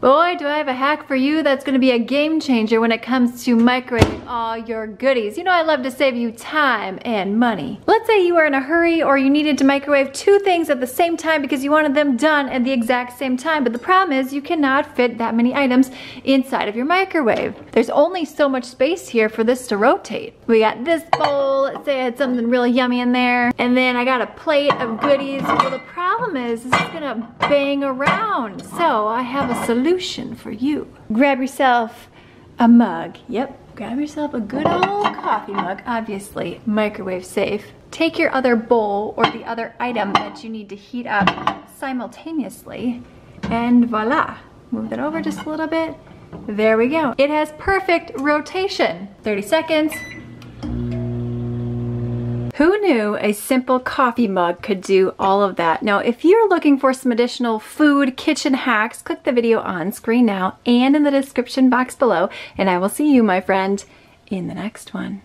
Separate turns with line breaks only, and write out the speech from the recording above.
Boy, do I have a hack for you that's gonna be a game changer when it comes to microwaving all your goodies. You know I love to save you time and money. Let's say you were in a hurry or you needed to microwave 2 things at the same time because you wanted them done at the exact same time, but the problem is you cannot fit that many items inside of your microwave. There's only so much space here for this to rotate. We got this bowl, let's say I had something really yummy in there, and then I got a plate of goodies. Well, the problem is this is gonna bang around, so I have a solution for you. Grab yourself a mug. Yep, grab yourself a good old coffee mug, obviously microwave safe. Take your other bowl or the other item that you need to heat up simultaneously, and voila. Move that over just a little bit. There we go. It has perfect rotation. 30 seconds. Who knew a simple coffee mug could do all of that? Now, if you're looking for some additional food kitchen hacks, click the video on screen now and in the description box below, and I will see you, my friend, in the next one.